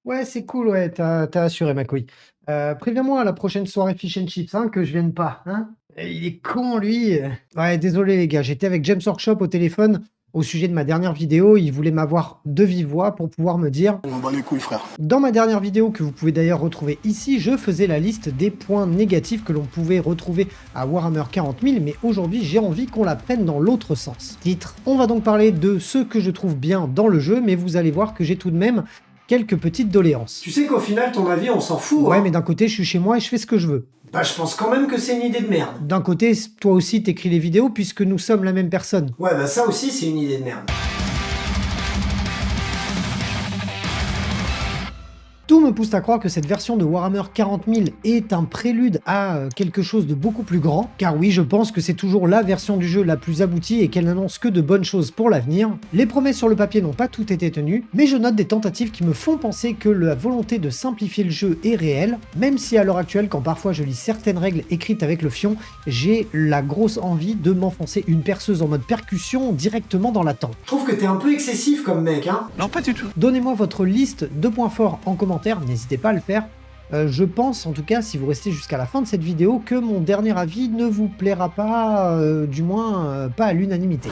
Ouais, c'est cool, ouais, t'as assuré ma couille. Préviens-moi à la prochaine soirée Fish and Chips, hein, que je vienne pas, hein? Il est con lui. Ouais, désolé les gars, j'étais avec James Workshop au téléphone au sujet de ma dernière vidéo. Il voulait m'avoir de vive voix pour pouvoir me dire. On m'en bat les couilles, frère. Dans ma dernière vidéo, que vous pouvez d'ailleurs retrouver ici, je faisais la liste des points négatifs que l'on pouvait retrouver à Warhammer 40 000, mais aujourd'hui j'ai envie qu'on la prenne dans l'autre sens. Titre, on va donc parler de ce que je trouve bien dans le jeu, mais vous allez voir que j'ai tout de même quelques petites doléances. Tu sais qu'au final, ton avis, on s'en fout. Ouais, hein. mais d'un côté, je suis chez moi et je fais ce que je veux. Bah, je pense quand même que c'est une idée de merde. D'un côté, toi aussi, t'écris les vidéos puisque nous sommes la même personne. Ouais, bah ça aussi, c'est une idée de merde. Tout me pousse à croire que cette version de Warhammer 40 000 est un prélude à quelque chose de beaucoup plus grand, car oui, je pense que c'est toujours la version du jeu la plus aboutie et qu'elle n'annonce que de bonnes choses pour l'avenir. Les promesses sur le papier n'ont pas toutes été tenues, mais je note des tentatives qui me font penser que la volonté de simplifier le jeu est réelle, même si à l'heure actuelle, quand parfois je lis certaines règles écrites avec le fion, j'ai la grosse envie de m'enfoncer une perceuse en mode percussion directement dans la tempe. Je trouve que t'es un peu excessif comme mec, hein. Non, pas du tout. Donnez-moi votre liste de points forts en commentaire, n'hésitez pas à le faire. Je pense, en tout cas, si vous restez jusqu'à la fin de cette vidéo, que mon dernier avis ne vous plaira pas, du moins pas à l'unanimité.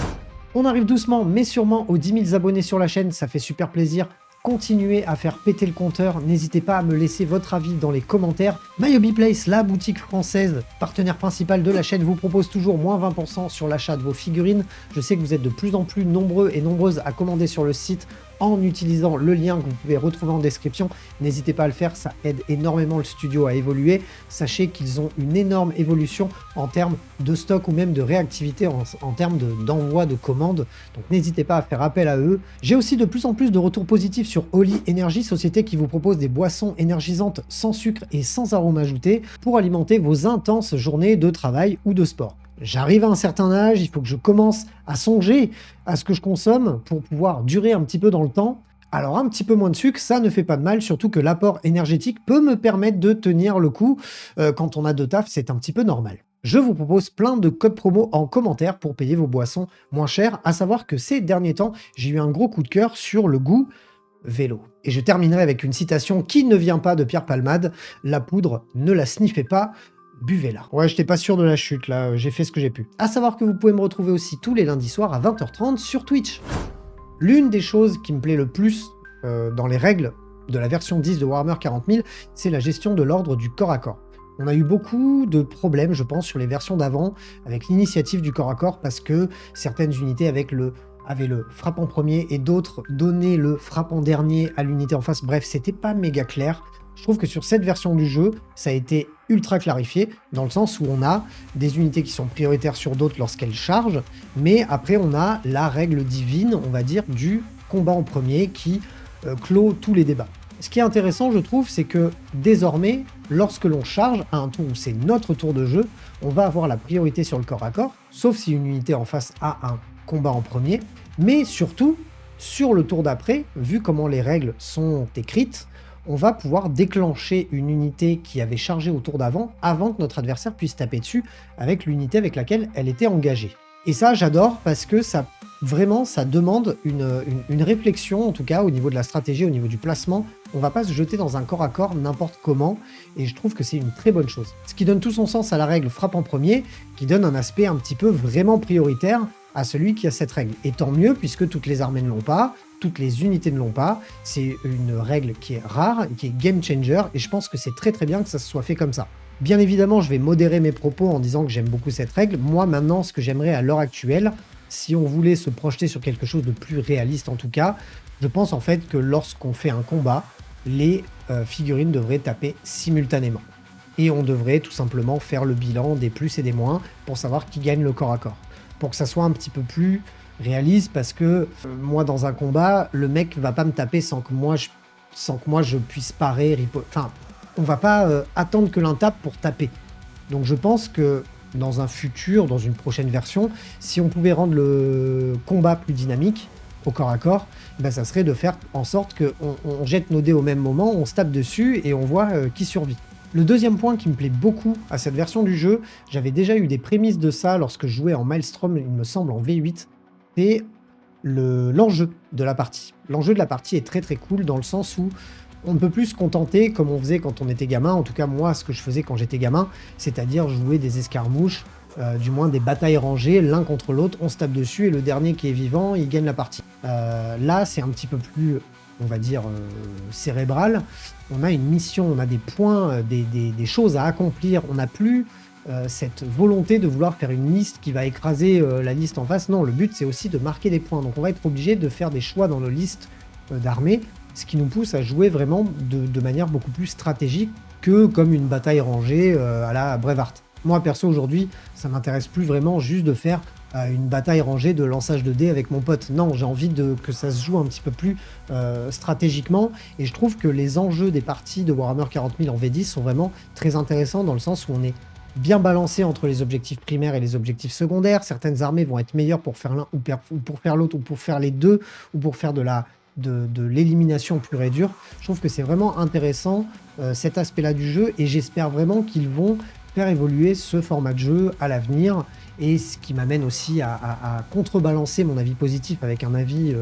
On arrive doucement mais sûrement aux 10 000 abonnés sur la chaîne, ça fait super plaisir. Continuez à faire péter le compteur, n'hésitez pas à me laisser votre avis dans les commentaires. MyHobby Place, la boutique française, partenaire principal de la chaîne, vous propose toujours moins 20% sur l'achat de vos figurines. Je sais que vous êtes de plus en plus nombreux et nombreuses à commander sur le site en utilisant le lien que vous pouvez retrouver en description. N'hésitez pas à le faire, ça aide énormément le studio à évoluer. Sachez qu'ils ont une énorme évolution en termes de stock ou même de réactivité en termes d'envoi de commandes. Donc n'hésitez pas à faire appel à eux. J'ai aussi de plus en plus de retours positifs sur Holy Energy, société qui vous propose des boissons énergisantes sans sucre et sans arôme ajouté pour alimenter vos intenses journées de travail ou de sport. J'arrive à un certain âge, il faut que je commence à songer à ce que je consomme pour pouvoir durer un petit peu dans le temps. Alors un petit peu moins de sucre, ça ne fait pas de mal, surtout que l'apport énergétique peut me permettre de tenir le coup. Quand on a de taf, c'est un petit peu normal. Je vous propose plein de codes promo en commentaire pour payer vos boissons moins chères, à savoir que ces derniers temps, j'ai eu un gros coup de cœur sur le goût vélo. Et je terminerai avec une citation qui ne vient pas de Pierre Palmade, la poudre, ne la sniffez pas, buvez-la. Ouais, j'étais pas sûr de la chute, là, j'ai fait ce que j'ai pu. À savoir que vous pouvez me retrouver aussi tous les lundis soirs à 20h30 sur Twitch. L'une des choses qui me plaît le plus dans les règles de la version 10 de Warhammer 40 000, c'est la gestion de l'ordre du corps à corps. On a eu beaucoup de problèmes, je pense, sur les versions d'avant, avec l'initiative du corps à corps, parce que certaines unités avaient le frappe en premier et d'autres donnaient le frappe en dernier à l'unité en face. Bref, c'était pas méga clair. Je trouve que sur cette version du jeu, ça a été ultra clarifié, dans le sens où on a des unités qui sont prioritaires sur d'autres lorsqu'elles chargent, mais après on a la règle divine, on va dire, du combat en premier qui clôt tous les débats. Ce qui est intéressant, je trouve, c'est que désormais, lorsque l'on charge à un tour où c'est notre tour de jeu, on va avoir la priorité sur le corps à corps, sauf si une unité en face a un combat en premier, mais surtout, sur le tour d'après, vu comment les règles sont écrites, on va pouvoir déclencher une unité qui avait chargé au tour d'avant, avant que notre adversaire puisse taper dessus avec l'unité avec laquelle elle était engagée. Et ça, j'adore, parce que ça demande une réflexion, en tout cas, au niveau de la stratégie, au niveau du placement. On va pas se jeter dans un corps à corps n'importe comment, et je trouve que c'est une très bonne chose. Ce qui donne tout son sens à la règle frappe en premier, qui donne un aspect un petit peu vraiment prioritaire à celui qui a cette règle. Et tant mieux, puisque toutes les armées ne l'ont pas, toutes les unités ne l'ont pas, c'est une règle qui est rare, qui est game changer, et je pense que c'est très très bien que ça se soit fait comme ça. Bien évidemment, je vais modérer mes propos en disant que j'aime beaucoup cette règle. Moi, maintenant, ce que j'aimerais à l'heure actuelle, si on voulait se projeter sur quelque chose de plus réaliste en tout cas, je pense en fait que lorsqu'on fait un combat, les figurines devraient taper simultanément. Et on devrait tout simplement faire le bilan des plus et des moins pour savoir qui gagne le corps à corps. Pour que ça soit un petit peu plus réaliste, parce que moi dans un combat, le mec va pas me taper sans que moi je puisse parer, enfin, on va pas attendre que l'un tape pour taper. Donc je pense que dans un futur, dans une prochaine version, si on pouvait rendre le combat plus dynamique au corps à corps, ben ça serait de faire en sorte qu'on jette nos dés au même moment, on se tape dessus et on voit qui survit. Le deuxième point qui me plaît beaucoup à cette version du jeu, j'avais déjà eu des prémices de ça lorsque je jouais en Maelstrom, il me semble en V8, c'est l'enjeu de la partie. L'enjeu de la partie est très très cool dans le sens où On ne peut plus se contenter comme on faisait quand on était gamin, en tout cas moi ce que je faisais quand j'étais gamin, c'est-à-dire jouer des escarmouches, du moins des batailles rangées l'un contre l'autre, on se tape dessus et le dernier qui est vivant il gagne la partie. Là c'est un petit peu plus, on va dire, cérébral, on a une mission, on a des points, des choses à accomplir, on n'a plus cette volonté de vouloir faire une liste qui va écraser la liste en face. Non, le but c'est aussi de marquer des points, donc on va être obligé de faire des choix dans nos listes d'armées, ce qui nous pousse à jouer vraiment de manière beaucoup plus stratégique que comme une bataille rangée à la Braveheart. Moi perso aujourd'hui, ça m'intéresse plus vraiment juste de faire une bataille rangée de lançage de dés avec mon pote. Non, j'ai envie que ça se joue un petit peu plus stratégiquement, et je trouve que les enjeux des parties de Warhammer 40 000 en V10 sont vraiment très intéressants dans le sens où on est bien balancé entre les objectifs primaires et les objectifs secondaires. Certaines armées vont être meilleures pour faire l'un ou pour faire l'autre, ou pour faire les deux, ou pour faire de l'élimination pure et dure. Je trouve que c'est vraiment intéressant cet aspect-là du jeu, et j'espère vraiment qu'ils vont faire évoluer ce format de jeu à l'avenir, et ce qui m'amène aussi à contrebalancer mon avis positif avec un avis,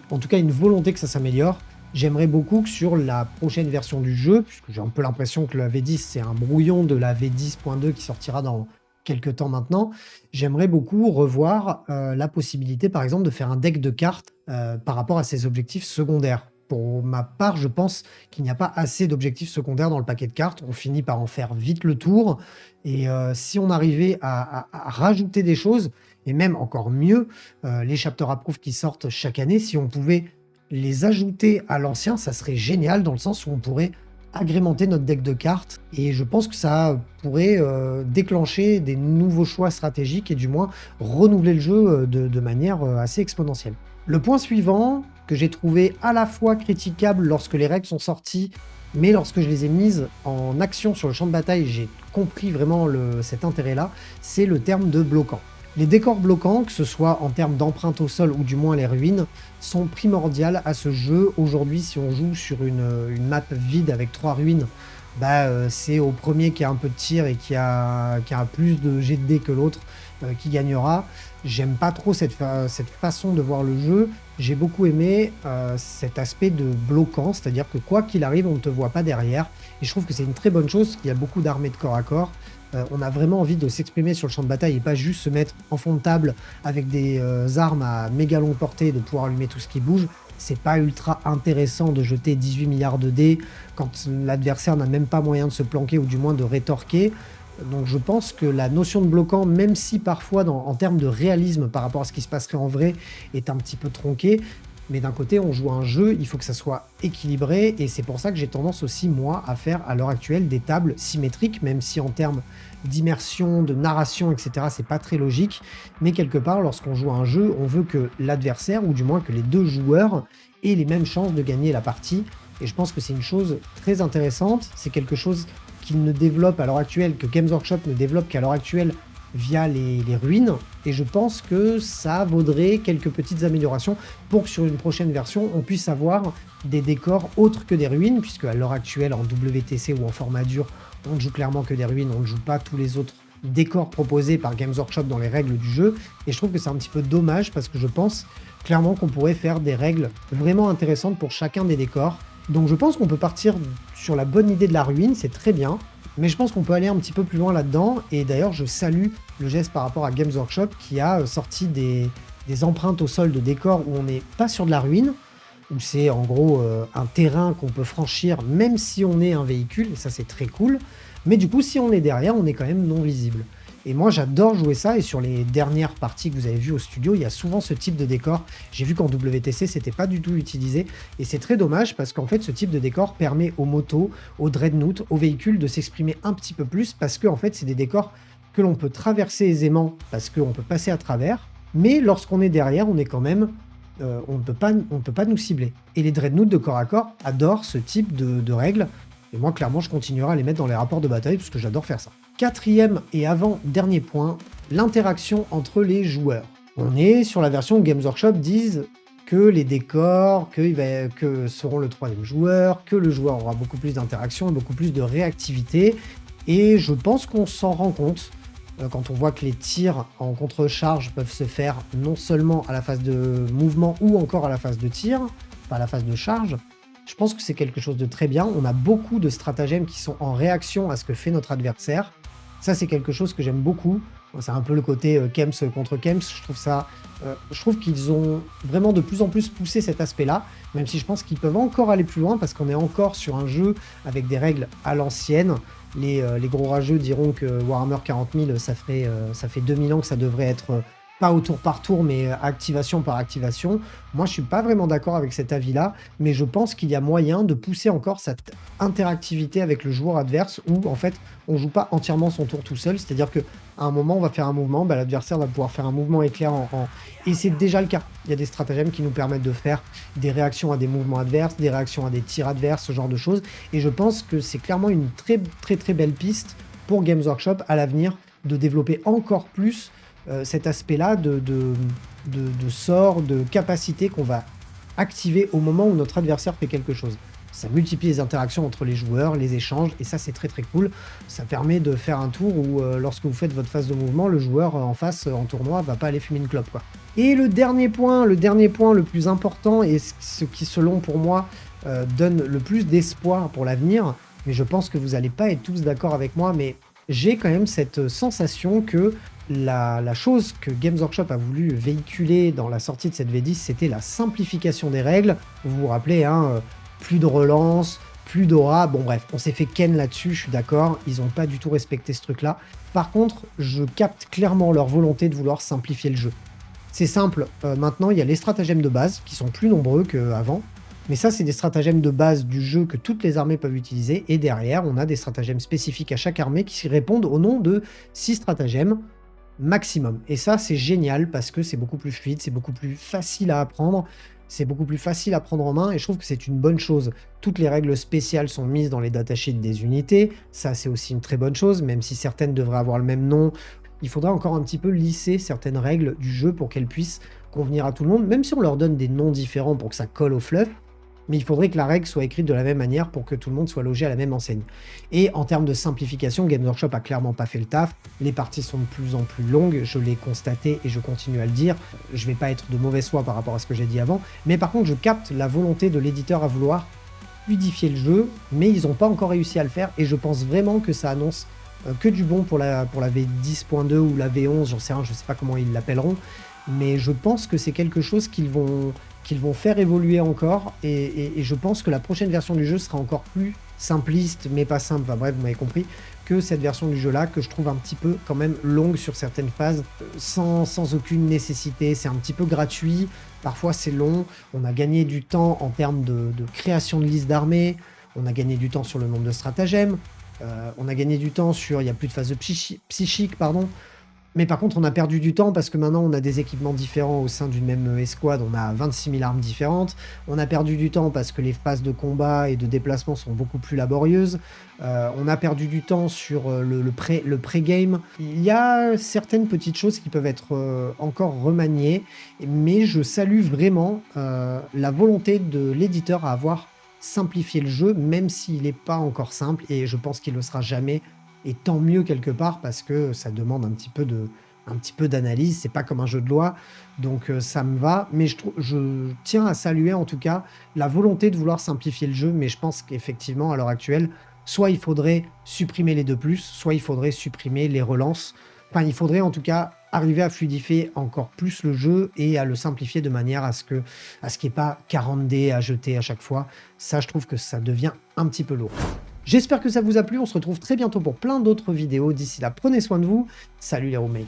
en tout cas une volonté que ça s'améliore. J'aimerais beaucoup que sur la prochaine version du jeu, puisque j'ai un peu l'impression que la V10 c'est un brouillon de la V10.2 qui sortira dans quelques temps maintenant, j'aimerais beaucoup revoir la possibilité par exemple de faire un deck de cartes par rapport à ces objectifs secondaires. Pour ma part, je pense qu'il n'y a pas assez d'objectifs secondaires dans le paquet de cartes, on finit par en faire vite le tour, et si on arrivait à rajouter des choses, et même encore mieux, les chapter approved qui sortent chaque année, si on pouvait les ajouter à l'ancien, ça serait génial dans le sens où on pourrait agrémenter notre deck de cartes, et je pense que ça pourrait déclencher des nouveaux choix stratégiques et du moins renouveler le jeu de manière assez exponentielle. Le point suivant, que j'ai trouvé à la fois critiquable lorsque les règles sont sorties, mais lorsque je les ai mises en action sur le champ de bataille, j'ai compris vraiment cet intérêt-là, c'est le terme de bloquant. Les décors bloquants, que ce soit en termes d'empreinte au sol ou du moins les ruines, sont primordiales à ce jeu. Aujourd'hui, si on joue sur une map vide avec 3 ruines, c'est au premier qui a un peu de tir et qui a plus de jet de dés que l'autre qui gagnera. J'aime pas trop cette façon de voir le jeu. J'ai beaucoup aimé cet aspect de bloquant, c'est-à-dire que quoi qu'il arrive, on ne te voit pas derrière. Et je trouve que c'est une très bonne chose, qu'il y a beaucoup d'armées de corps à corps. On a vraiment envie de s'exprimer sur le champ de bataille et pas juste se mettre en fond de table avec des armes à méga longue portée et de pouvoir allumer tout ce qui bouge. C'est pas ultra intéressant de jeter 18 milliards de dés quand l'adversaire n'a même pas moyen de se planquer ou du moins de rétorquer. Donc je pense que la notion de bloquant, même si parfois en termes de réalisme par rapport à ce qui se passerait en vrai, est un petit peu tronquée, mais d'un côté on joue un jeu, il faut que ça soit équilibré, et c'est pour ça que j'ai tendance aussi moi à faire à l'heure actuelle des tables symétriques, même si en termes d'immersion, de narration, etc. c'est pas très logique, mais quelque part lorsqu'on joue à un jeu, on veut que l'adversaire, ou du moins que les deux joueurs, aient les mêmes chances de gagner la partie, et je pense que c'est une chose très intéressante, c'est quelque chose qu'ils ne développent à l'heure actuelle, que Games Workshop ne développe qu'à l'heure actuelle via les ruines, et je pense que ça vaudrait quelques petites améliorations pour que sur une prochaine version on puisse avoir des décors autres que des ruines, puisque à l'heure actuelle en WTC ou en format dur on ne joue clairement que des ruines, on ne joue pas tous les autres décors proposés par Games Workshop dans les règles du jeu, et je trouve que c'est un petit peu dommage parce que je pense clairement qu'on pourrait faire des règles vraiment intéressantes pour chacun des décors. Donc je pense qu'on peut partir sur la bonne idée de la ruine, c'est très bien, mais je pense qu'on peut aller un petit peu plus loin là-dedans, et d'ailleurs je salue le geste par rapport à Games Workshop qui a sorti des empreintes au sol de décors où on n'est pas sur de la ruine, où c'est en gros un terrain qu'on peut franchir même si on est un véhicule, et ça c'est très cool, mais du coup si on est derrière, on est quand même non visible. Et moi j'adore jouer ça, et sur les dernières parties que vous avez vues au studio, il y a souvent ce type de décor. J'ai vu qu'en WTC c'était pas du tout utilisé, et c'est très dommage parce qu'en fait ce type de décor permet aux motos, aux dreadnoughts, aux véhicules de s'exprimer un petit peu plus, parce que en fait c'est des décors que l'on peut traverser aisément parce qu'on peut passer à travers, mais lorsqu'on est derrière, on est quand même on ne peut pas nous cibler. Et les dreadnoughts de corps à corps adorent ce type de règles, et moi clairement je continuerai à les mettre dans les rapports de bataille parce que j'adore faire ça. Quatrième et avant-dernier point, l'interaction entre les joueurs. On est sur la version où Games Workshop disent que les décors, que seront le troisième joueur, que le joueur aura beaucoup plus d'interaction, beaucoup plus de réactivité, et je pense qu'on s'en rend compte quand on voit que les tirs en contre-charge peuvent se faire non seulement à la phase de mouvement ou encore à la phase de tir, pas à la phase de charge. Je pense que c'est quelque chose de très bien. On a beaucoup de stratagèmes qui sont en réaction à ce que fait notre adversaire. Ça, c'est quelque chose que j'aime beaucoup. C'est un peu le côté Kems contre Kems. Je trouve qu'ils ont vraiment de plus en plus poussé cet aspect-là, même si je pense qu'ils peuvent encore aller plus loin parce qu'on est encore sur un jeu avec des règles à l'ancienne. Les gros rageux diront que Warhammer 40 000, ça fait 2000 ans que ça devrait être pas au tour par tour, mais activation par activation. Moi, je suis pas vraiment d'accord avec cet avis-là, mais je pense qu'il y a moyen de pousser encore cette interactivité avec le joueur adverse où, en fait, on joue pas entièrement son tour tout seul. C'est-à-dire que à un moment, on va faire un mouvement, bah, l'adversaire va pouvoir faire un mouvement éclair et c'est déjà le cas. Il y a des stratagèmes qui nous permettent de faire des réactions à des mouvements adverses, des réactions à des tirs adverses, ce genre de choses. Et je pense que c'est clairement une très belle piste pour Games Workshop à l'avenir de développer encore plus cet aspect-là de sort, de capacité qu'on va activer au moment où notre adversaire fait quelque chose. Ça multiplie les interactions entre les joueurs, les échanges, et ça c'est très cool. Ça permet de faire un tour où lorsque vous faites votre phase de mouvement, le joueur en face en tournoi va pas aller fumer une clope, quoi. Et le dernier point le plus important, et ce qui selon pour moi donne le plus d'espoir pour l'avenir, mais je pense que vous n'allez pas être tous d'accord avec moi, mais j'ai quand même cette sensation que la chose que Games Workshop a voulu véhiculer dans la sortie de cette V10, c'était la simplification des règles. Vous vous rappelez, hein, plus de relance, plus d'aura, bon bref, on s'est fait ken là-dessus, je suis d'accord, ils n'ont pas du tout respecté ce truc-là. Par contre, je capte clairement leur volonté de vouloir simplifier le jeu. C'est simple, maintenant il y a les stratagèmes de base, qui sont plus nombreux qu'avant, mais ça c'est des stratagèmes de base du jeu que toutes les armées peuvent utiliser, et derrière on a des stratagèmes spécifiques à chaque armée qui répondent au nom de 6 stratagèmes, maximum. Et ça, c'est génial parce que c'est beaucoup plus fluide, c'est beaucoup plus facile à apprendre, c'est beaucoup plus facile à prendre en main et je trouve que c'est une bonne chose. Toutes les règles spéciales sont mises dans les datasheets des unités, ça c'est aussi une très bonne chose, même si certaines devraient avoir le même nom. Il faudra encore un petit peu lisser certaines règles du jeu pour qu'elles puissent convenir à tout le monde, même si on leur donne des noms différents pour que ça colle au fluff. Mais il faudrait que la règle soit écrite de la même manière pour que tout le monde soit logé à la même enseigne. Et en termes de simplification, Games Workshop a clairement pas fait le taf. Les parties sont de plus en plus longues, je l'ai constaté et je continue à le dire. Je vais pas être de mauvaise foi par rapport à ce que j'ai dit avant, mais par contre je capte la volonté de l'éditeur à vouloir fluidifier le jeu, mais ils n'ont pas encore réussi à le faire et je pense vraiment que ça annonce que du bon pour la V10.2 ou la V11, j'en sais rien, je sais pas comment ils l'appelleront, mais je pense que c'est quelque chose qu'ils vont faire évoluer encore, et je pense que la prochaine version du jeu sera encore plus simpliste, mais pas simple, enfin bref, vous m'avez compris, que cette version du jeu-là, que je trouve un petit peu quand même longue sur certaines phases, sans aucune nécessité, c'est un petit peu gratuit, parfois c'est long, on a gagné du temps en termes de création de liste d'armées, on a gagné du temps sur le nombre de stratagèmes, on a gagné du temps sur, il n'y a plus de phase de psychique, pardon. Mais par contre, on a perdu du temps parce que maintenant, on a des équipements différents au sein d'une même escouade. On a 26 000 armes différentes. On a perdu du temps parce que les phases de combat et de déplacement sont beaucoup plus laborieuses. On a perdu du temps sur le pré-game. Il y a certaines petites choses qui peuvent être encore remaniées. Mais je salue vraiment la volonté de l'éditeur à avoir simplifié le jeu, même s'il n'est pas encore simple. Et je pense qu'il ne le sera jamais. Et tant mieux quelque part parce que ça demande un petit peu d'analyse, c'est pas comme un jeu de loi, donc ça me va, mais je tiens à saluer en tout cas la volonté de vouloir simplifier le jeu, mais je pense qu'effectivement à l'heure actuelle, soit il faudrait supprimer les 2+, soit il faudrait supprimer les relances, enfin il faudrait en tout cas arriver à fluidifier encore plus le jeu et à le simplifier de manière à ce qu'il n'y ait pas 40 dés à jeter à chaque fois. Ça, je trouve que ça devient un petit peu lourd. J'espère que ça vous a plu, on se retrouve très bientôt pour plein d'autres vidéos. D'ici là, prenez soin de vous. Salut les roommates.